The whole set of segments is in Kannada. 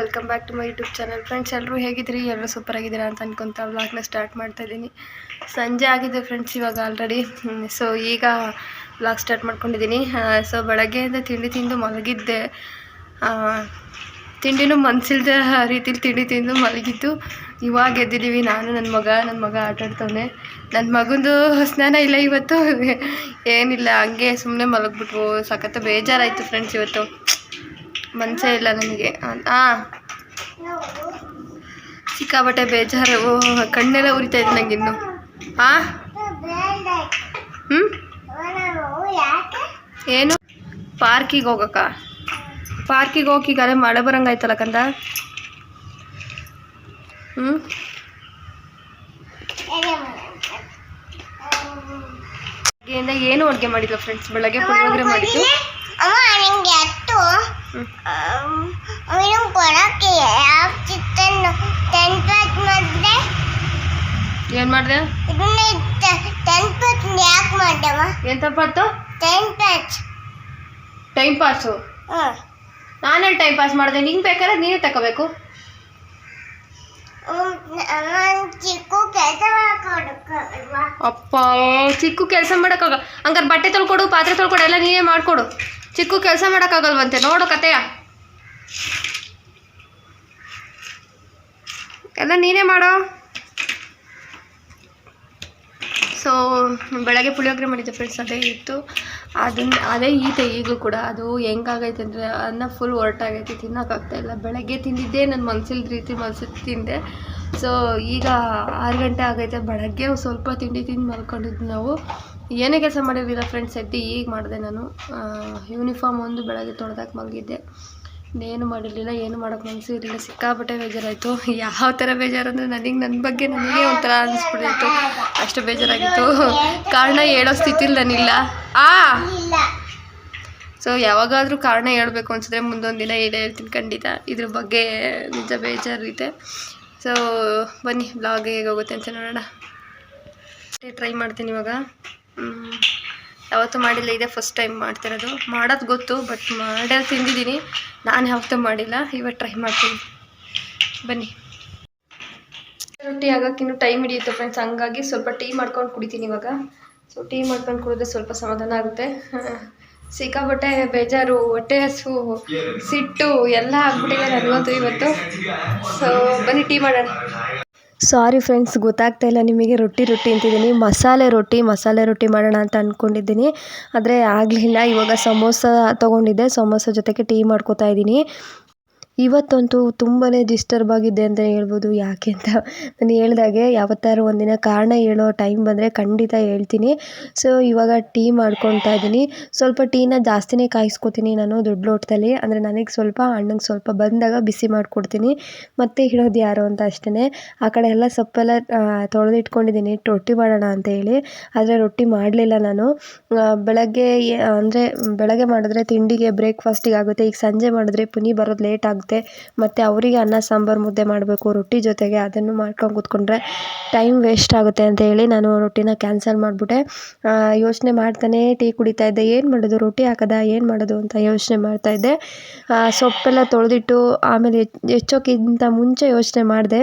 Welcome back to my YouTube channel. Friends, ಎಲ್ಲರೂ ಹೇಗಿದ್ದೀರಿ? ಎಲ್ಲರೂ ಸೂಪರ್ ಆಗಿದ್ದೀರಾ ಅಂತ ಅನ್ಕೊತಾ ವ್ಲಾಗ್ನ ಸ್ಟಾರ್ಟ್ ಮಾಡ್ತಾ ಇದ್ದೀನಿ. ಸಂಜೆ ಆಗಿದೆ ಫ್ರೆಂಡ್ಸ್ ಇವಾಗ ಆಲ್ರೆಡಿ. ಸೊ ಈಗ ವ್ಲಾಗ್ ಸ್ಟಾರ್ಟ್ ಮಾಡ್ಕೊಂಡಿದ್ದೀನಿ. ಸೊ ಬೆಳಗ್ಗೆಯಿಂದ ತಿಂಡಿ ತಿಂದು ಮಲಗಿದ್ದೆ. ತಿಂಡಿನೂ ಮನಸ್ಸಿಲ್ದ ರೀತಿಲಿ ತಿಂಡಿ ತಿಂದು ಮಲಗಿದ್ದು. ಇವಾಗ ಎದ್ದಿದ್ದೀವಿ ನಾನು, ನನ್ನ ಮಗ ಆಟಾಡ್ತವನೆ. ನನ್ನ ಮಗಂದು ಸ್ನಾನ ಇಲ್ಲ ಇವತ್ತು, ಏನಿಲ್ಲ, ಹಂಗೆ ಸುಮ್ಮನೆ ಮಲಗಿಬಿಟ್ವು. ಸಖತ್ತು ಬೇಜಾರಾಯಿತು ಫ್ರೆಂಡ್ಸ್ ಇವತ್ತು, ಮನಸ್ಸೇ ಇಲ್ಲ ನನಗೆ. ಸಿಕ್ಕಾಬಟ್ಟೆ ಬೇಜಾರು, ಕಣ್ಣೆಲ್ಲ ಉರಿತಾ ಇದೆ ನಂಗೆ ಇನ್ನು. ಏನು ಪಾರ್ಕಿಗೆ ಹೋಗಕ್ಕ? ಪಾರ್ಕಿಗೆ ಹೋಗಿಗಾರೆ ಮಳೆ ಬರಂಗಾಯ್ತಲ್ಲ ಕಂದ. ಏನು ಅಡುಗೆ ಮಾಡಿದ್ವು ಫ್ರೆಂಡ್ಸ್? ಬೆಳಗ್ಗೆ ಪುಳಿಯೋಗರೆ ಮಾಡಿದ್ದು. ಏನ್ ಮಾಡಿದೆ? ಏನ್ ತಪ್ಪಾಯ್ತು? Time pass? ನಾನೇನು ಟೈಮ್ ಪಾಸ್ ಮಾಡಿದೆ? ನಿಂಗೆ ಬೇಕಾದ್ರೆ ನೀನೇ ತಗೋಬೇಕು. ಅಪ್ಪ, ಚಿಕ್ಕು ಕೆಲಸ ಮಾಡೋಕ್ಕಾಗ? ಹಂಗಾರೆ ಬಟ್ಟೆ ತೊಳ್ಕೊಡು, ಪಾತ್ರೆ ತೊಳ್ಕೊಡು, ಎಲ್ಲ ನೀನೇ ಮಾಡಿಕೊಡು. ಚಿಕ್ಕು ಕೆಲಸ ಮಾಡೋಕ್ಕಾಗಲ್ವಂತೆ, ನೋಡು ಕತೆಯ ಎಲ್ಲ ನೀನೇ ಮಾಡೋ. ಸೊ ಬೆಳಗ್ಗೆ ಪುಳಿಯೋಗರೆ ಮಾಡಿದ್ದೆ ಫ್ರೆಂಡ್ಸ್, ಅದೇ ಇತ್ತು. ಅದೇ ಈತೆ ಈಗಲೂ ಕೂಡ. ಅದು ಹೆಂಗಾಗೈತೆ ಅಂದರೆ ಅನ್ನ ಫುಲ್ ಹೊರಟಾಗೈತೆ, ತಿನ್ನೋಕ್ಕಾಗ್ತಾಯಿಲ್ಲ. ಬೆಳಗ್ಗೆ ತಿಂದಿದ್ದೆ ನನ್ನ ಮನಸ್ಸಿಲ್ದ ರೀತಿ ತಿಂದೆ. ಸೊ ಈಗ 6 ಗಂಟೆ ಆಗೈತೆ. ಬೆಳಗ್ಗೆ ಸ್ವಲ್ಪ ತಿಂಡಿ ತಿಂದು ಮಲ್ಕೊಂಡಿದ್ದು ನಾವು. ಏನೇ ಕೆಲಸ ಮಾಡಿರಲಿಲ್ಲ ಫ್ರೆಂಡ್ಸ್, ಎದ್ದು ಈಗ ಮಾಡಿದೆ ನಾನು. ಯೂನಿಫಾರ್ಮ್ ಒಂದು ಬೆಳಗ್ಗೆ ತೊಳೆದಾಕ ಮಲಗಿದ್ದೆ. ಇನ್ನೇನು ಮಾಡಿರಲಿಲ್ಲ, ಏನು ಮಾಡೋಕ್ಕೆ ಮನಸ್ಸು ಇರಲಿಲ್ಲ. ಸಿಕ್ಕಾಪಟ್ಟೆ ಬೇಜಾರಾಯಿತು. ಯಾವ ಥರ ಬೇಜಾರು ಅಂದರೆ ನನ್ನ ಬಗ್ಗೆ ನನಗೆ ಒಂಥರ ಅನಿಸ್ಬಿಟ್ಟಿತ್ತು, ಅಷ್ಟು ಬೇಜಾರಾಗಿತ್ತು. ಕಾರಣ ಹೇಳೋ ಸ್ಥಿತಿಲಿ ನಾನಿಲ್ಲ. ಸೊ ಯಾವಾಗಾದರೂ ಕಾರಣ ಹೇಳಬೇಕು ಅನ್ಸಿದ್ರೆ ಮುಂದೊಂದು ದಿನ ಹೇಳ್ತೀನಿ ಖಂಡಿತ. ಇದ್ರ ಬಗ್ಗೆ ನಿಜ ಬೇಜಾರಿದೆ. ಸೊ ಬನ್ನಿ ಬ್ಲಾಗ್ ಹೇಗೆ ಹೋಗುತ್ತೆ ಅಂತ ನೋಡೋಣ. ಟ್ರೈ ಮಾಡ್ತೀನಿ ಇವಾಗ. ಯಾವತ್ತೂ ಮಾಡಿಲ್ಲ, ಇದೆ ಫಸ್ಟ್ ಟೈಮ್ ಮಾಡ್ತಿರೋದು. ಮಾಡೋದು ಗೊತ್ತು, ಬಟ್ ಮಾಡೋದು ತಿಂದಿದ್ದೀನಿ. ನಾನು ಯಾವತ್ತೂ ಮಾಡಿಲ್ಲ, ಇವತ್ತು ಟ್ರೈ ಮಾಡ್ತೀನಿ. ಬನ್ನಿ. ರೊಟ್ಟಿ ಆಗೋಕ್ಕಿನ್ನೂ ಟೈಮ್ ಹಿಡಿಯುತ್ತೆ ಫ್ರೆಂಡ್ಸ್, ಹಂಗಾಗಿ ಸ್ವಲ್ಪ ಟೀ ಮಾಡ್ಕೊಂಡು ಕುಡಿತೀನಿ ಇವಾಗ. ಸೊ ಟೀ ಮಾಡ್ಕೊಂಡು ಕುಡಿದ್ರೆ ಸ್ವಲ್ಪ ಸಮಾಧಾನ ಆಗುತ್ತೆ. ಸಿಕ್ಕಾಬಟ್ಟೆ ಬೇಜಾರು, ಹೊಟ್ಟೆ ಹಸು, ಸಿಟ್ಟು ಎಲ್ಲ ಆಗ್ಬಿಟ್ಟಿದೆ ನನಗಂತೂ ಇವತ್ತು. ಸೊ ಬನ್ನಿ ಟೀ ಮಾಡೋಣ. ಸಾರಿ ಫ್ರೆಂಡ್ಸ್, ಗೊತ್ತಾಗ್ತಾ ಇಲ್ಲ ನಿಮಗೆ. ರೊಟ್ಟಿ ಅಂತಿದ್ದೀನಿ, ಮಸಾಲೆ ರೊಟ್ಟಿ ಮಾಡೋಣ ಅಂತ ಅಂದ್ಕೊಂಡಿದ್ದೀನಿ. ಆದರೆ ಆಗಲಿಲ್ಲ. ಇವಾಗ ಸಮೋಸ ತೊಗೊಂಡಿದ್ದೆ, ಸಮೋಸ ಜೊತೆಗೆ ಟೀ ಮಾಡ್ಕೋತಾ ಇದ್ದೀನಿ. ಇವತ್ತಂತೂ ತುಂಬಾ ಡಿಸ್ಟರ್ಬ್ ಆಗಿದೆ ಅಂತಲೇ ಹೇಳ್ಬೋದು. ಯಾಕೆ ಅಂತ ನಾನು ಹೇಳ್ದಾಗೆ ಯಾವತ್ತಾರು ಒಂದಿನ ಕಾರಣ ಹೇಳೋ ಟೈಮ್ ಬಂದರೆ ಖಂಡಿತ ಹೇಳ್ತೀನಿ. ಸೊ ಇವಾಗ ಟೀ ಮಾಡ್ಕೊತಾ ಇದ್ದೀನಿ. ಸ್ವಲ್ಪ ಟೀನ ಜಾಸ್ತಿನೇ ಕಾಯಿಸ್ಕೊತೀನಿ ನಾನು ದೊಡ್ಡ ಲೋಟದಲ್ಲಿ. ಅಂದರೆ ನನಗೆ ಸ್ವಲ್ಪ, ಅಣ್ಣಂಗೆ ಸ್ವಲ್ಪ ಬಂದಾಗ ಬಿಸಿ ಮಾಡಿಕೊಡ್ತೀನಿ. ಮತ್ತು ಇಡೋದು ಯಾರು ಅಂತ ಅಷ್ಟೇ. ಆ ಕಡೆ ಎಲ್ಲ ಸೊಪ್ಪೆಲ್ಲ ತೊಳೆದಿಟ್ಕೊಂಡಿದ್ದೀನಿ ರೊಟ್ಟಿ ಮಾಡೋಣ ಅಂತ ಹೇಳಿ. ಆದರೆ ರೊಟ್ಟಿ ಮಾಡಲಿಲ್ಲ ನಾನು. ಬೆಳಗ್ಗೆ ಮಾಡಿದ್ರೆ ತಿಂಡಿಗೆ ಬ್ರೇಕ್ಫಾಸ್ಟಿಗೆ ಆಗುತ್ತೆ. ಈಗ ಸಂಜೆ ಮಾಡಿದ್ರೆ ಪುನಿ ಬರೋದು ಲೇಟ್ ಆಗುತ್ತೆ. ಮತ್ತು ಅವರಿಗೆ ಅನ್ನ ಸಾಂಬಾರು ಮುದ್ದೆ ಮಾಡಬೇಕು ರೊಟ್ಟಿ ಜೊತೆಗೆ. ಅದನ್ನು ಮಾಡ್ಕೊಂಡು ಕೂತ್ಕೊಂಡ್ರೆ ಟೈಮ್ ವೇಸ್ಟ್ ಆಗುತ್ತೆ ಅಂತ ಹೇಳಿ ನಾನು ರೊಟ್ಟಿನ ಕ್ಯಾನ್ಸಲ್ ಮಾಡಿಬಿಟ್ಟೆ. ಯೋಚನೆ ಮಾಡ್ತಾನೆ ಟೀ ಕುಡಿತಾ ಇದ್ದೆ. ಏನು ಮಾಡೋದು, ರೊಟ್ಟಿ ಹಾಕೋದಾ, ಏನು ಮಾಡೋದು ಅಂತ ಯೋಚನೆ ಮಾಡ್ತಾಯಿದ್ದೆ. ಸೊಪ್ಪೆಲ್ಲ ತೊಳೆದಿಟ್ಟು ಆಮೇಲೆ ಹೆಚ್ಚೋಕ್ಕಿಂತ ಮುಂಚೆ ಯೋಚನೆ ಮಾಡಿದೆ,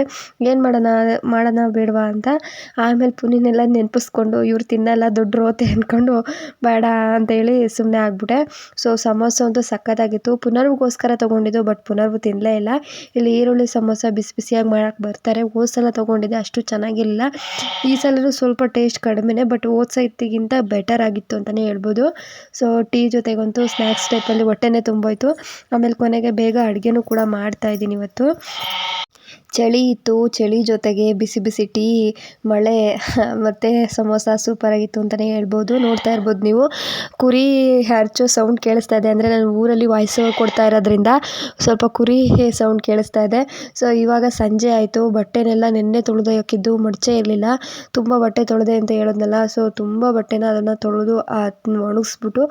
ಏನು ಮಾಡೋಣ ಬೇಡವಾ ಅಂತ. ಆಮೇಲೆ ಪುನಿನೆಲ್ಲ ನೆನಪಿಸ್ಕೊಂಡು ಇವ್ರು ತಿನ್ನಲ್ಲ ದೊಡ್ಡ ರೋತೆ ಅಂದ್ಕೊಂಡು ಬೇಡ ಅಂತೇಳಿ ಸುಮ್ಮನೆ ಆಗ್ಬಿಟ್ಟೆ. ಸೊ ಸಮೋಸ ಅಂತೂ ಸಕ್ಕತ್ತಾಗಿತ್ತು. ಪುನರ್ಗೋಸ್ಕರ ತೊಗೊಂಡಿದ್ದು, ಬಟ್ ಪುನರ್ವು ತಿನ್ನಲೇ ಇಲ್ಲ. ಇಲ್ಲಿ ಈರುಳ್ಳಿ ಸಮೋಸ ಬಿಸಿಯಾಗಿ ಮಾಡೋಕ್ಕೆ ಬರ್ತಾರೆ. ಹೋದ ಸಲ ತೊಗೊಂಡಿದ್ದೆ, ಅಷ್ಟು ಚೆನ್ನಾಗಿರಲಿಲ್ಲ. ಈ ಸಲವೂ ಸ್ವಲ್ಪ ಟೇಸ್ಟ್ ಕಡಿಮೆನೇ, ಬಟ್ ಹೋದ ಸತಿಗಿಂತ ಬೆಟರ್ ಆಗಿತ್ತು ಅಂತಲೇ ಹೇಳ್ಬೋದು. ಸೊ ಟೀ ಜೊತೆಗಂತೂ ಸ್ನ್ಯಾಕ್ಸ್ ಟೈಪಲ್ಲಿ ಹೊಟ್ಟೆನೇ ತುಂಬೋಯ್ತು. ಆಮೇಲೆ ಕೊನೆಗೆ ಬೇಗ ಅಡುಗೆನೂ ಕೂಡ ಮಾಡ್ತಾಯಿದ್ದೀನಿ ಇವತ್ತು. ಚಳಿ ಇತ್ತು, ಚಳಿ ಜೊತೆಗೆ ಬಿಸಿ ಟೀ, ಮಳೆ ಮತ್ತು ಸಮೋಸ ಸೂಪರಾಗಿತ್ತು ಅಂತಲೇ ಹೇಳ್ಬೋದು. ನೋಡ್ತಾ ಇರ್ಬೋದು ನೀವು, ಕುರಿ ಹರ್ಚೋ ಸೌಂಡ್ ಕೇಳಿಸ್ತಾ ಇದೆ. ಅಂದರೆ ನಾನು ಊರಲ್ಲಿ ವಾಯ್ಸ್ ಕೊಡ್ತಾ ಇರೋದ್ರಿಂದ ಸ್ವಲ್ಪ ಕುರಿ ಸೌಂಡ್ ಕೇಳಿಸ್ತಾ ಇದೆ. ಸೊ ಇವಾಗ ಸಂಜೆ ಆಯಿತು. ಬಟ್ಟೆನೆಲ್ಲ ನೆನ್ನೆ ತೊಳೆದೋಕ್ಕಿದ್ದು, ಮಡಚೆ ಇರಲಿಲ್ಲ. ತುಂಬ ಬಟ್ಟೆ ತೊಳೆದೆ ಅಂತ ಹೇಳಿದ್ನಲ್ಲ. ಸೊ ತುಂಬ ಬಟ್ಟೆನ ಅದನ್ನು ತೊಳೆದು ಒಣಗಿಸ್ಬಿಟ್ಟು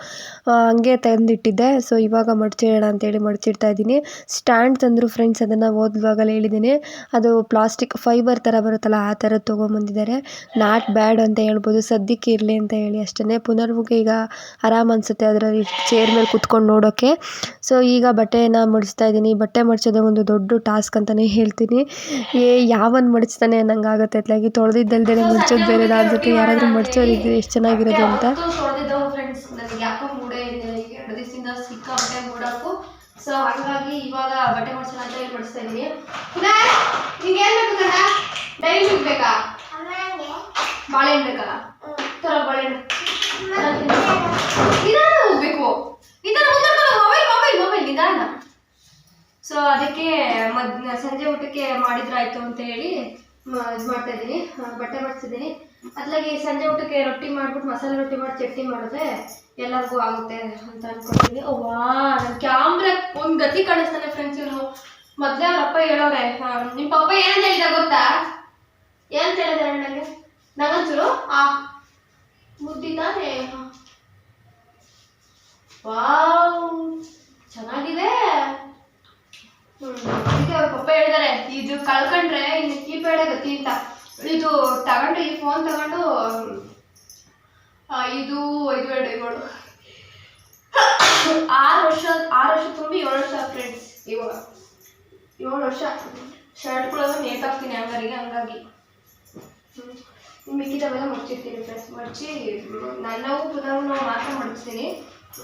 ಹಂಗೆ ತಂದಿಟ್ಟಿದ್ದೆ. ಸೊ ಇವಾಗ ಮಡಚಿಡೋಣ ಅಂತೇಳಿ ಮಡಚಿಡ್ತಾ ಇದ್ದೀನಿ. ಸ್ಟ್ಯಾಂಡ್ ತಂದರು ಫ್ರೆಂಡ್ಸ್, ಅದನ್ನು ಓದುವಾಗಲೇ ಹೇಳಿದ್ದೀನಿ. ಅದು ಪ್ಲಾಸ್ಟಿಕ್ ಫೈಬರ್ ಥರ ಬರುತ್ತಲ್ಲ ಆ ಥರದ್ದು ತೊಗೊಂಬಂದಿದ್ದಾರೆ. ನಾಟ್ ಬ್ಯಾಡ್ ಅಂತ ಹೇಳ್ಬೋದು, ಸದ್ಯಕ್ಕೆ ಇರಲಿ ಅಂತ ಹೇಳಿ ಅಷ್ಟೇ. ಪುನರ್ವಿಗೆ ಈಗ ಆರಾಮ್ ಅನಿಸುತ್ತೆ ಅದರಲ್ಲಿ ಚೇರ್ ಮೇಲೆ ಕುತ್ಕೊಂಡು ನೋಡೋಕ್ಕೆ. ಸೊ ಈಗ ಬಟ್ಟೆನ ಮಡಿಸ್ತಾ ಇದ್ದೀನಿ. ಬಟ್ಟೆ ಮಡಿಸೋದೇ ಒಂದು ದೊಡ್ಡ ಟಾಸ್ಕ್ ಅಂತಲೇ ಹೇಳ್ತೀನಿ. ಯಾವನ್ ಮಡಿಸ್ತಾನೆ ಅನ್ನಂಗಾಗುತ್ತೆ. ಅತ್ಲಾಗಿ ತೊಳೆದಿದ್ದಲ್ದೇ ಮಡ್ಚೋದು ಬೇರೆ ಅನ್ಸುತ್ತೆ. ಯಾರಾದರೂ ಮಡ್ಚೋರಿದ್ರೆ ಎಷ್ಟು ಚೆನ್ನಾಗಿರೋದು ಅಂತ. ಫ್ರೆಂಡ್ಸ್ ನನಗೆ ಯಾಕೋ ಮೂಡೇ ಇದೆ, ಈಗ 2 ದಿವಸದಿಂದ ಸಿಕ್ಕಾಪಟ್ಟೆ ಮೂಡಾಕು. ಸೊ ಹಾಗಾಗಿ ಇವಾಗ ಬಟ್ಟೆ ಮಡ್ಸೋಣ ಅಂತ ಹೇಳಿ ಮಡಿಸ್ತಾ ಇದ್ದೀನಿ. ನಿಂಗೆ ಏನು ಬೇಕು ಕಣ? ಡೈರಿ ಮಿಲ್ಕ್ ಬೇಕಾ? ಬಾಳೆಹಣ್ಣು ಬೇಕಾ? ತರ ಬಾಳೆಹಣ್ಣು ನಿಧಾನ ಹೋಗ್ಬೇಕು. ನಿಧಾನ ಮೊಬೈಲ್ ನಿಧಾನ. ಸೊ ಅದಕ್ಕೆ ಸಂಜೆ ಊಟಕ್ಕೆ ಮಾಡಿದ್ರಾಯ್ತು ಅಂತ ಹೇಳಿ ಇದು ಮಾಡ್ತಾ ಇದ್ದೀನಿ, ಬಟ್ಟೆ ಮಡ್ಸಿದ್ದೀನಿ. ಅದ್ಲಾಗಿ ಸಂಜೆ ಊಟಕ್ಕೆ ರೊಟ್ಟಿ ಮಾಡ್ಬಿಟ್ಟು ಮಸಾಲೆ ರೊಟ್ಟಿ ಮಾಡಿ ಚಟ್ನಿ ಮಾಡಿದ್ರೆ ಎಲ್ಲರಿಗೂ ಆಗುತ್ತೆ ಅಂತ ಅನ್ಕೊಂಡಿದ್ದೀನಿ. ವಾ ನನ್ನ ಕ್ಯಾಮ್ರಾ ಒಂದು ಗತಿ ಕಾಣಿಸ್ತಾನೆ ಫ್ರೆಂಡ್ಸ್. ಇವರು ಮೊದಲೇ ಅವ್ರ ಅಪ್ಪ ಹೇಳೋರೆ, ನಿಮ್ಮ ಪಪ್ಪ ಏನಂತ ಹೇಳಿದ ಗೊತ್ತಾ? ಏನಂತ ಹೇಳಿದಾರೆ ನನಗೆ? ನಂಗಂಚೂರು ಮುದ್ದಿ ತಾನೆ. ವಾವ್ ಚೆನ್ನಾಗಿದೆ. ಅದಕ್ಕೆ ಅವ್ರ ಪಪ್ಪ ಹೇಳಿದಾರೆ, ಇದು ಕಳ್ಕೊಂಡ್ರೆ ಇನ್ನು ಕೀಪ್ಯಾಡೇ ಗತಿ ಅಂತ. ಇದು ತಗೊಂಡು ಈ ಫೋನ್ ತಗೊಂಡು ಇದು 5 ವರ್ಷ ತುಂಬಿ 7 ವರ್ಷ ಫ್ರೆಂಡ್ಸ್. ಇವಾಗ 7 ವರ್ಷ ಶರ್ಟ್ಗಳನ್ನ ನೇತಾಕ್ತೀನಿ ಹಂಗಾರಿಗೆ. ಹಂಗಾಗಿ ಮಿಕ್ಕಿದವೆಲ್ಲ ಮಡ್ಚಿರ್ತೀನಿ ಫ್ರೆಂಡ್ಸ್. ಮಡ್ಚಿ ನನ್ನವು ಪುನಃ ಮಾತ್ರ ಮಡಿಸ್ತೀನಿ.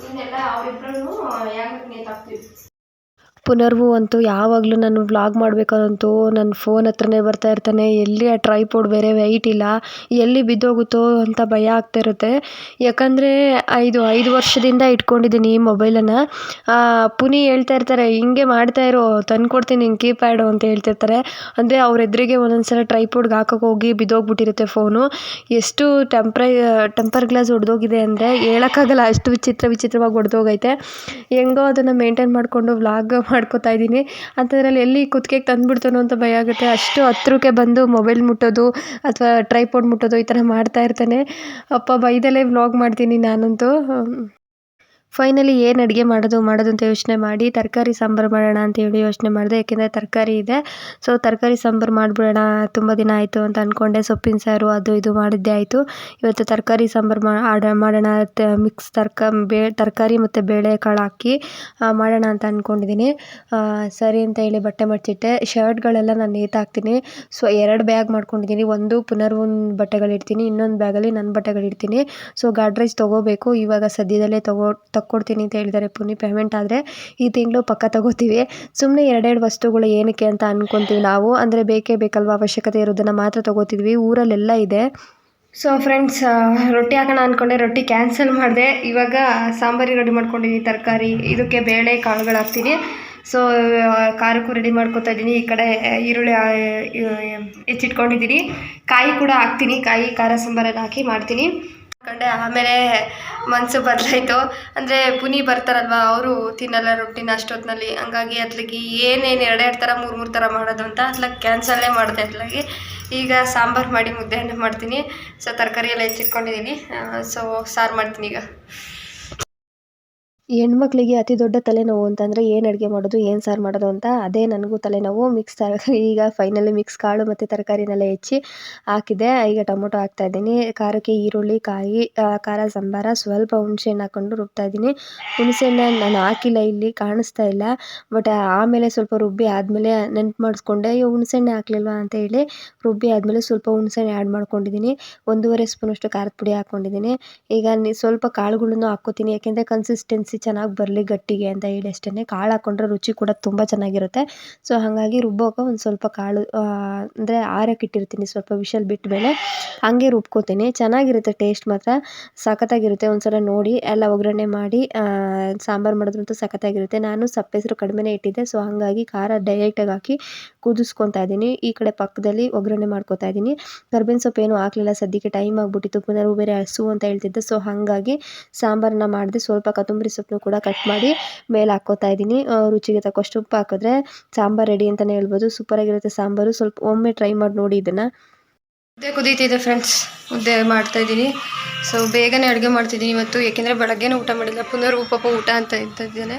ಇನ್ನೆಲ್ಲ ಅವರಿಬ್ಬರನ್ನು ಹೆಂಗೆ ನೇತಾಕ್ತೀವಿ. ಪುನರ್ವು ಅಂತೂ ಯಾವಾಗಲೂ ನಾನು ವ್ಲಾಗ್ ಮಾಡಬೇಕಂತೂ ನನ್ನ ಫೋನ್ ಹತ್ರನೇ ಬರ್ತಾ ಇರ್ತಾನೆ. ಎಲ್ಲಿ ಆ ಟ್ರೈಪೋಡ್ ಬೇರೆ ವೆಯ್ಟ್ ಇಲ್ಲ, ಎಲ್ಲಿ ಬಿದ್ದೋಗುತ್ತೋ ಅಂತ ಭಯ ಆಗ್ತಾ ಇರುತ್ತೆ. ಯಾಕಂದರೆ 5 ವರ್ಷದಿಂದ ಇಟ್ಕೊಂಡಿದ್ದೀನಿ ಈ ಮೊಬೈಲನ್ನು. ಪುನಿ ಹೇಳ್ತಾ ಇರ್ತಾರೆ, ಹಿಂಗೆ ಮಾಡ್ತಾ ಇರೋ, ತಂದ್ಕೊಡ್ತೀನಿ ನಿಂಗೆ ಕೀಪ್ಯಾಡು ಅಂತ ಹೇಳ್ತಿರ್ತಾರೆ. ಅಂದರೆ ಅವ್ರ ಎದುರಿಗೆ ಒಂದೊಂದು ಸಲ ಟ್ರೈಪೋಡ್ಗೆ ಹಾಕೋಕೆ ಹೋಗಿ ಬಿದ್ದೋಗ್ಬಿಟ್ಟಿರುತ್ತೆ ಫೋನು. ಎಷ್ಟು ಟೆಂಪರ್ ಗ್ಲಾಸ್ ಒಡೆದೋಗಿದೆ ಅಂದರೆ ಹೇಳೋಕ್ಕಾಗಲ್ಲ, ಅಷ್ಟು ವಿಚಿತ್ರವಾಗಿ ಒಡೆದೋಗೈತೆ. ಹೆಂಗೋ ಅದನ್ನು ಮೇಂಟೈನ್ ಮಾಡಿಕೊಂಡು ವ್ಲಾಗ್ ಮಾಡ್ಕೋತಾ ಇದ್ದೀನಿ. ಅಂಥದ್ರಲ್ಲಿ ಎಲ್ಲಿ ಕುತ್ತಿಗೆಗೆ ತಂದುಬಿಡ್ತಾನೋ ಅಂತ ಭಯ ಆಗುತ್ತೆ. ಅಷ್ಟು ಹತ್ರಕ್ಕೆ ಬಂದು ಮೊಬೈಲ್ ಮುಟ್ಟೋದು ಅಥವಾ ಟ್ರೈಪೋಡ್ ಮುಟ್ಟೋದು ಈ ಥರ ಮಾಡ್ತಾ ಇರ್ತಾನೆ. ಅಪ್ಪ ಬೈದಲ್ಲೇ ವ್ಲಾಗ್ ಮಾಡ್ತೀನಿ ನಾನಂತೂ. ಫೈನಲಿ ಏನು ಅಡುಗೆ ಮಾಡೋದು ಅಂತ ಯೋಚನೆ ಮಾಡಿ ತರಕಾರಿ ಸಾಂಬಾರು ಮಾಡೋಣ ಅಂತೇಳಿ ಯೋಚನೆ ಮಾಡಿದೆ. ಏಕೆಂದರೆ ತರಕಾರಿ ಇದೆ. ಸೊ ತರಕಾರಿ ಸಾಂಬಾರು ಮಾಡಿಬಿಡೋಣ, ತುಂಬ ದಿನ ಆಯಿತು ಅಂತ ಅಂದ್ಕೊಂಡೆ. ಸೊಪ್ಪಿನ ಸಾರು ಅದು ಇದು ಮಾಡಿದ್ದೇ ಆಯಿತು. ಇವತ್ತು ತರಕಾರಿ ಸಾಂಬಾರು ಮಾಡೋಣ, ಮಿಕ್ಸ್ ತರಕಾರಿ ಮತ್ತು ಬೇಳೆಕಾಳು ಹಾಕಿ ಮಾಡೋಣ ಅಂತ ಅಂದ್ಕೊಂಡಿದ್ದೀನಿ. ಸರಿ ಅಂತ ಹೇಳಿ ಬಟ್ಟೆ ಮಡ್ಚಿಟ್ಟೆ. ಶರ್ಟ್ಗಳೆಲ್ಲ ನಾನು ನೇತಾಕ್ತೀನಿ. ಸೊ 2 ಬ್ಯಾಗ್ ಮಾಡ್ಕೊಂಡಿದ್ದೀನಿ. ಒಂದು ಪುನರ್ವನ್ ಬಟ್ಟೆಗಳಿಡ್ತೀನಿ, ಇನ್ನೊಂದು ಬ್ಯಾಗಲ್ಲಿ ನನ್ನ ಬಟ್ಟೆಗಳಿಡ್ತೀನಿ. ಸೊ ಗಾಡ್ರೇಜ್ ತೊಗೋಬೇಕು ಇವಾಗ ಸದ್ಯದಲ್ಲೇ ತಕ್ಕೊಡ್ತೀನಿ ಅಂತ ಹೇಳಿದ್ದಾರೆ ಪುನಿ. ಪೇಮೆಂಟ್ ಆದರೆ ಈ ತಿಂಗಳು ಪಕ್ಕ ತಗೋತೀವಿ. ಸುಮ್ಮನೆ 2 ವಸ್ತುಗಳು ಏನಕ್ಕೆ ಅಂತ ಅಂದ್ಕೊತೀವಿ ನಾವು. ಅಂದರೆ ಬೇಕೇ ಬೇಕಲ್ವ, ಅವಶ್ಯಕತೆ ಇರೋದನ್ನು ಮಾತ್ರ ತೊಗೋತಿದ್ವಿ. ಊರಲ್ಲೆಲ್ಲ ಇದೆ. ಸೊ ಫ್ರೆಂಡ್ಸ್, ರೊಟ್ಟಿ ಹಾಕೋಣ ಅಂದ್ಕೊಂಡೆ, ರೊಟ್ಟಿ ಕ್ಯಾನ್ಸಲ್ ಮಾಡಿದೆ. ಇವಾಗ ಸಾಂಬಾರಿಗೆ ರೆಡಿ ಮಾಡ್ಕೊಂಡಿದ್ದೀನಿ. ತರಕಾರಿ ಇದಕ್ಕೆ ಬೇಳೆ ಕಾಳುಗಳು ಹಾಕ್ತೀನಿ. ಸೊ ಖಾರಕ್ಕೂ ರೆಡಿ ಮಾಡ್ಕೊತಾ ಇದ್ದೀನಿ. ಈ ಕಡೆ ಈರುಳ್ಳಿ ಹೆಚ್ಚಿಟ್ಕೊಂಡಿದ್ದೀನಿ. ಕಾಯಿ ಕೂಡ ಹಾಕ್ತೀನಿ. ಕಾಯಿ ಖಾರ ಸಾಂಬಾರೆಲ್ಲ ಹಾಕಿ ಮಾಡ್ತೀನಿ ಕಂಡೆ. ಆಮೇಲೆ ಮನಸ್ಸು ಬದಲಾಯಿತು. ಅಂದರೆ ಪುನಿ ಬರ್ತಾರಲ್ವ, ಅವರು ತಿನ್ನಲ್ಲ ರೊಟ್ಟಿನ ಅಷ್ಟೊತ್ತಿನಲ್ಲಿ. ಹಂಗಾಗಿ ಅತ್ಲಾಗಿ ಏನೇನು 2 ಥರ 3 ಥರ ಮಾಡೋದು ಅಂತ ಅತ್ಲಾಗಿ ಕ್ಯಾನ್ಸಲ್ಲೇ ಮಾಡಿದೆ. ಅತ್ಲಾಗಿ ಈಗ ಸಾಂಬಾರು ಮಾಡಿ ಮುದ್ದೆ ಅನ್ನ ಮಾಡ್ತೀನಿ. ಸೊ ತರಕಾರಿ ಎಲ್ಲ ಹೆಚ್ಚಿಟ್ಕೊಂಡಿದ್ದೀನಿ. ಸೊ ಸಾರು ಮಾಡ್ತೀನಿ ಈಗ. ಹೆಣ್ಮಕ್ಳಿಗೆ ಅತಿ ದೊಡ್ಡ ತಲೆನೋವು ಅಂತಂದರೆ ಏನು ಅಡುಗೆ ಮಾಡೋದು, ಏನು ಸಾರು ಮಾಡೋದು ಅಂತ. ಅದೇ ನನಗೂ ತಲೆನೋವು. ಈಗ ಫೈನಲಿ ಮಿಕ್ಸ್ ಕಾಳು ಮತ್ತು ತರಕಾರಿನೆಲ್ಲ ಹೆಚ್ಚಿ ಹಾಕಿದೆ. ಈಗ ಟೊಮೊಟೊ ಹಾಕ್ತಾಯಿದ್ದೀನಿ. ಖಾರಕ್ಕೆ ಈರುಳ್ಳಿ, ಕಾಯಿ, ಖಾರ ಸಾಂಬಾರ, ಸ್ವಲ್ಪ ಹುಣಸೆಹಣ್ಣು ಹಾಕ್ಕೊಂಡು ರುಬ್ತಾಯಿದ್ದೀನಿ. ಹುಣಸೆಹಣ್ಣು ನಾನು ಹಾಕಿಲ್ಲ, ಇಲ್ಲಿ ಕಾಣಿಸ್ತಾ ಇಲ್ಲ. ಬಟ್ ಆಮೇಲೆ ಸ್ವಲ್ಪ ರುಬ್ಬಿ ಆದಮೇಲೆ ನೆನ್ಪು ಮಾಡಿಸ್ಕೊಂಡೆ, ಹುಣಸೆಹಣ್ಣೆ ಹಾಕಲಿಲ್ವ ಅಂತ ಹೇಳಿ ರುಬ್ಬಿ ಆದಮೇಲೆ ಸ್ವಲ್ಪ ಹುಣಸೆಹಣ್ಣು ಆ್ಯಡ್ ಮಾಡ್ಕೊಂಡಿದ್ದೀನಿ. 1.5 ಸ್ಪೂನಷ್ಟು ಖಾರದ ಪುಡಿ ಹಾಕ್ಕೊಂಡಿದ್ದೀನಿ. ಈಗ ಸ್ವಲ್ಪ ಕಾಳುಗಳನ್ನು ಹಾಕ್ಕೋತೀನಿ, ಯಾಕೆಂದರೆ ಕನ್ಸಿಸ್ಟೆನ್ಸಿ ಚೆನ್ನಾಗಿ ಬರಲಿ ಗಟ್ಟಿಗೆ ಅಂತ ಹೇಳಿ ಅಷ್ಟೇ. ಕಾಳು ಹಾಕ್ಕೊಂಡ್ರೆ ರುಚಿ ಕೂಡ ತುಂಬ ಚೆನ್ನಾಗಿರುತ್ತೆ. ಸೊ ಹಾಗಾಗಿ ರುಬ್ಬೋಕೆ ಒಂದು ಸ್ವಲ್ಪ ಕಾಳು ಅಂದರೆ ಆರಕ್ಕೆ ಇಟ್ಟಿರ್ತೀನಿ. ಸ್ವಲ್ಪ ವಿಷಲ್ ಬಿಟ್ಟ ಮೇಲೆ ಹಾಗೆ ರುಬ್ಕೋತೀನಿ. ಚೆನ್ನಾಗಿರುತ್ತೆ, ಟೇಸ್ಟ್ ಮಾತ್ರ ಸಖತ್ತಾಗಿರುತ್ತೆ. ಒಂದ್ಸಲ ನೋಡಿ ಎಲ್ಲ ಒಗ್ಗರಣೆ ಮಾಡಿ ಸಾಂಬಾರು ಮಾಡಿದ್ರಂತೂ ಸಖತ್ತಾಗಿರುತ್ತೆ. ನಾನು ಸಪ್ಪೆಸರು ಕಡಿಮೆನೇ ಇಟ್ಟಿದ್ದೆ. ಸೊ ಹಾಗಾಗಿ ಖಾರ ಡೈರೆಕ್ಟಾಗಿ ಹಾಕಿ ಕುದಿಸ್ಕೊತಾ ಇದ್ದೀನಿ. ಈ ಕಡೆ ಪಕ್ಕದಲ್ಲಿ ಒಗ್ಗರಣೆ ಮಾಡ್ಕೊತಾ ಇದ್ದೀನಿ. ಕರ್ಬೇವಿನ ಸೊಪ್ಪು ಏನೂ ಹಾಕಲಿಲ್ಲ, ಸದ್ಯಕ್ಕೆ ಟೈಮ್ ಆಗಿಬಿಟ್ಟಿತ್ತು. ಪುನರ್ ಬೇರೆ ಹಸು ಅಂತ ಹೇಳ್ತಿದ್ದೆ. ಸೊ ಹಾಗಾಗಿ ಸಾಂಬಾರನ್ನ ಮಾಡಿದೆ. ಸ್ವಲ್ಪ ಕೊತ್ತಂಬರಿ ಸೊಪ್ಪು ಕೂಡ ಕಟ್ ಮಾಡಿ ಮೇಲೆ ಹಾಕ್ಕೋತಾ ಇದ್ದೀನಿ. ರುಚಿಗೆ ತಕ್ಕಷ್ಟು ಉಪ್ಪು ಹಾಕಿದ್ರೆ ಸಾಂಬಾರು ರೆಡಿ ಅಂತಲೇ ಹೇಳ್ಬೋದು. ಸೂಪರಾಗಿರುತ್ತೆ ಸಾಂಬಾರು. ಸ್ವಲ್ಪ ಒಮ್ಮೆ ಟ್ರೈ ಮಾಡಿ ನೋಡಿ ಇದನ್ನು. ಮುದ್ದೆ ಕುದೀತಿದೆ ಫ್ರೆಂಡ್ಸ್, ಮುದ್ದೆ ಮಾಡ್ತಾಯಿದ್ದೀನಿ. ಸೊ ಬೇಗನೆ ಅಡುಗೆ ಮಾಡ್ತಿದ್ದೀನಿ ಇವತ್ತು, ಏಕೆಂದರೆ ಬೆಳಗ್ಗೆನೂ ಊಟ ಮಾಡಿಲ್ಲ. ಪುನರ್ ಪಾಪ ಊಟ ಅಂತ ಇದ್ದಾನೆ.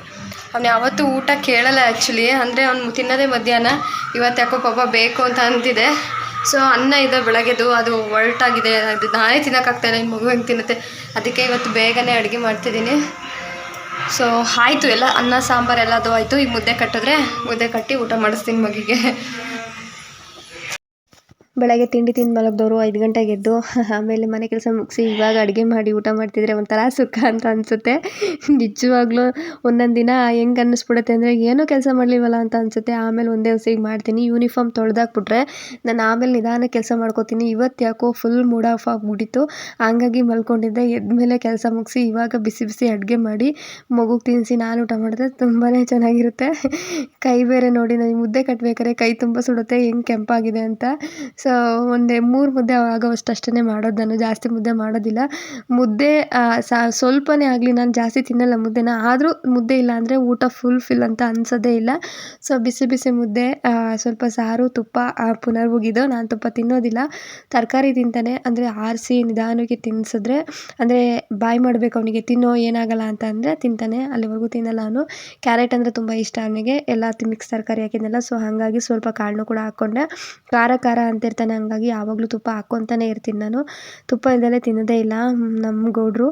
ಅವ್ನು ಯಾವತ್ತೂ ಊಟ ಕೇಳಲ್ಲ ಆ್ಯಕ್ಚುಲಿ, ಅಂದರೆ ಅವ್ನು ತಿನ್ನೋದೇ ಮಧ್ಯಾಹ್ನ. ಇವತ್ತು ಯಾಕೋ ಪಾಪ ಬೇಕು ಅಂತ ಅಂತಿದೆ. ಸೊ ಅನ್ನ ಇದೆ ಬೆಳಗ್ಗೆದು, ಅದು ಒರಟಾಗಿದೆ, ಅದು ನಾನೇ ತಿನ್ನೋಕ್ಕಾಗ್ತಾಯಿಲ್ಲ, ಇನ್ನು ಮಗು ಹೆಂಗೆ ತಿನ್ನುತ್ತೆ. ಅದಕ್ಕೆ ಇವತ್ತು ಬೇಗನೆ ಅಡುಗೆ ಮಾಡ್ತಿದ್ದೀನಿ. ಸೊ ಆಯಿತು, ಎಲ್ಲ ಅನ್ನ ಸಾಂಬಾರು ಎಲ್ಲದು ಆಯಿತು. ಈಗ ಮುದ್ದೆ ಕಟ್ಟಿದ್ರೆ ಮುದ್ದೆ ಕಟ್ಟಿ ಊಟ ಮಾಡಿಸ್ತೀನಿ ಮಗಿಗೆ. ಬೆಳಗ್ಗೆ ತಿಂಡಿ ತಿಂದು ಮಲಗಿದವರು 5 ಗಂಟೆಗೆ ಎದ್ದು ಆಮೇಲೆ ಮನೆ ಕೆಲಸ ಮುಗಿಸಿ ಇವಾಗ ಅಡುಗೆ ಮಾಡಿ ಊಟ ಮಾಡ್ತಿದ್ರೆ ಒಂಥರ ಸುಖ ಅಂತ ಅನಿಸುತ್ತೆ. ನಿಜವಾಗ್ಲೂ ಒಂದೊಂದು ದಿನ ಹೆಂಗೆ ಅನ್ನಿಸ್ಬಿಡುತ್ತೆ ಅಂದರೆ ಏನೂ ಕೆಲಸ ಮಾಡಲಿಲ್ವಲ್ಲ ಅಂತ ಅನಿಸುತ್ತೆ. ಆಮೇಲೆ ಒಂದೇ ಹೊಸಿಗೆ ಮಾಡ್ತೀನಿ. ಯೂನಿಫಾರ್ಮ್ ತೊಳೆದಾಕ್ಬಿಟ್ರೆ ನಾನು ಆಮೇಲೆ ನಿಧಾನಕ್ಕೆ ಕೆಲಸ ಮಾಡ್ಕೋತೀನಿ. ಇವತ್ತು ಯಾಕೋ ಫುಲ್ ಮೂಡ್ ಆಫ್ ಆಗಿಬಿಟ್ಟಿತ್ತು, ಹಂಗಾಗಿ ಮಲ್ಕೊಂಡಿದ್ದೆ. ಎದ್ಮೇಲೆ ಕೆಲಸ ಮುಗಿಸಿ ಇವಾಗ ಬಿಸಿ ಬಿಸಿ ಅಡುಗೆ ಮಾಡಿ ಮಗುಗೆ ತಿನ್ನಿಸಿ ನಾನು ಊಟ ಮಾಡಿದ್ರೆ ತುಂಬಾ ಚೆನ್ನಾಗಿರುತ್ತೆ. ಕೈ ಬೇರೆ ನೋಡಿ, ನನಗೆ ಮುದ್ದೆ ಕಟ್ಟಬೇಕಾದ್ರೆ ಕೈ ತುಂಬ ಸುಡುತ್ತೆ, ಹೆಂಗೆ ಕೆಂಪಾಗಿದೆ ಅಂತ. ಸೊ ಒಂದೇ 3 ಮುದ್ದೆ ಆಗೋವಷ್ಟು ಅಷ್ಟೇ ಮಾಡೋದು ನಾನು, ಜಾಸ್ತಿ ಮುದ್ದೆ ಮಾಡೋದಿಲ್ಲ. ಮುದ್ದೆ ಸ್ವಲ್ಪನೇ ಆಗಲಿ, ನಾನು ಜಾಸ್ತಿ ತಿನ್ನಲ್ಲ ಮುದ್ದೆನ, ಆದರೂ ಮುದ್ದೆ ಇಲ್ಲ ಅಂದರೆ ಊಟ ಫಿಲ್ ಅಂತ ಅನ್ಸೋದೇ ಇಲ್ಲ. ಸೊ ಬಿಸಿ ಬಿಸಿ ಮುದ್ದೆ, ಸ್ವಲ್ಪ ಸಾರು, ತುಪ್ಪ. ಪುನರ್ವಗಿದ್ದು ನಾನು ತುಪ್ಪ ತಿನ್ನೋದಿಲ್ಲ, ತರಕಾರಿ ತಿಂತಾನೆ. ಅಂದರೆ ಆರಿಸಿ ನಿಧಾನಕ್ಕೆ ತಿನ್ನಿಸಿದ್ರೆ, ಅಂದರೆ ಬಾಯ್ ಮಾಡಬೇಕು ಅವನಿಗೆ, ತಿನ್ನೋ ಏನಾಗಲ್ಲ ಅಂತ ಅಂದರೆ ತಿಂತಾನೆ, ಅಲ್ಲಿವರೆಗೂ ತಿನ್ನಲ್ಲ ಅವನು. ಕ್ಯಾರೆಟ್ ಅಂದರೆ ತುಂಬ ಇಷ್ಟ ಅವನಿಗೆ, ಎಲ್ಲ ಮಿಕ್ಸ್ ತರಕಾರಿ ಹಾಕಿದ್ನಲ್ಲ, ಸೊ ಹಾಗಾಗಿ ಸ್ವಲ್ಪ ಕಾಳನ್ನೂ ಕೂಡ ಹಾಕ್ಕೊಂಡೆ. ಖಾರ ಅಂತಿರ್ತಾನೆ, ಹಂಗಾಗಿ ಯಾವಾಗಲೂ ತುಪ್ಪ ಹಾಕ್ಕೊತಾನೆ ಇರ್ತೀನಿ ನಾನು. ತುಪ್ಪ ಇಲ್ದಲೇ ತಿನ್ನೋದೇ ಇಲ್ಲ ನಮ್ಮ ಗೌಡ್ರು.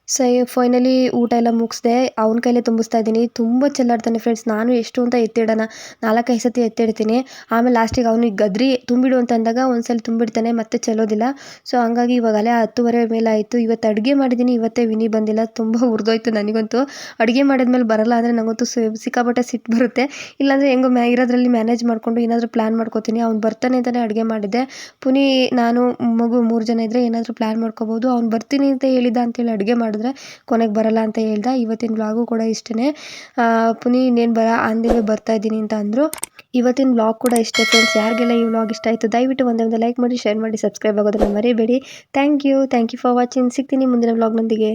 ಸೊ ಫೈನಲಿ ಊಟ ಎಲ್ಲ ಮುಗಿಸ್ದೆ, ಅವ್ನ ಕೈಲೇ ತುಂಬಿಸ್ತಾ ಇದ್ದೀನಿ. ತುಂಬ ಚೆಲ್ಲಾಡ್ತಾನೆ ಫ್ರೆಂಡ್ಸ್. ನಾನು ಎಷ್ಟು ಅಂತ ಎತ್ತಿಡೋಣ, 4-5 ಸತಿ ಎತ್ತಿಡ್ತೀನಿ. ಆಮೇಲೆ ಲಾಸ್ಟಿಗೆ ಅವ್ನಿಗೆ ಗದ್ರಿ ತುಂಬಿಡು ಅಂತ ಅಂದಾಗ ಒಂದ್ಸಲ ತುಂಬಿಡ್ತಾನೆ, ಮತ್ತೆ ಚೆಲ್ಲೋದಿಲ್ಲ. ಸೊ ಹಂಗಾಗಿ ಇವಾಗ ಅಲ್ಲೇ 10:30 ಮೇಲೆ ಆಯಿತು. ಇವತ್ತು ಅಡುಗೆ ಮಾಡಿದ್ದೀನಿ, ಇವತ್ತೇ ವಿನಿ ಬಂದಿಲ್ಲ. ತುಂಬ ಹುರಿದೋಯ್ತು ನನಗಂತೂ. ಅಡುಗೆ ಮಾಡಿದ್ಮೇಲೆ ಬರಲ್ಲ ಅಂದರೆ ನನಗಂತೂ ಸಿಕ್ಕಾಪಟ್ಟೆ ಸಿಟ್ಟು ಬರುತ್ತೆ. ಇಲ್ಲಾಂದರೆ ಹೆಂಗೋ ಇರೋದ್ರಲ್ಲಿ ಮ್ಯಾನೇಜ್ ಮಾಡಿಕೊಂಡು ಏನಾದರೂ ಪ್ಲ್ಯಾನ್ ಮಾಡ್ಕೋತೀನಿ. ಅವ್ನು ಬರ್ತಾನೆ ಅಂತಲೇ ಅಡುಗೆ ಮಾಡಿದ್ದೆ. ಪುನಿ, ನಾನು, ಮಗು 3 ಜನ ಇದ್ದರೆ ಏನಾದರೂ ಪ್ಲ್ಯಾನ್ ಮಾಡ್ಕೋಬೋದು. ಅವ್ನು ಬರ್ತೀನಿ ಅಂತ ಹೇಳಿದ ಅಂತೇಳಿ ಅಡುಗೆ ಮಾಡಿದ್ರೆ ಕೊನೆಗೆ ಬರಲ್ಲ ಅಂತ ಹೇಳ್ದ. ಇವತ್ತಿನ ವ್ಲಾಗು ಕೂಡ ಇಷ್ಟೇ. ಪುನಿ ಇನ್ನೇನು ಆನ್ ದಿ ವೇ ಬರ್ತಾ ಇದ್ದೀನಿ ಅಂತ ಅಂದರು. ಇವತ್ತಿನ ವ್ಲಾಗ್ ಕೂಡ ಇಷ್ಟೇ ಫ್ರೆಂಡ್ಸ್. ಯಾರಿಗೆಲ್ಲ ಈ ವ್ಲಾಗ್ ಇಷ್ಟ ಆಯಿತು ದಯವಿಟ್ಟು ಒಂದೇ ಲೈಕ್ ಮಾಡಿ, ಶೇರ್ ಮಾಡಿ, ಸಬ್ಸ್ಕ್ರೈಬ್ ಆಗೋದನ್ನು ಮರಿಬೇಡಿ. Thank you for watching. ಸಿಗ್ತೀನಿ ಮುಂದಿನ ವ್ಲಾಗ್ನೊಂದಿಗೆ.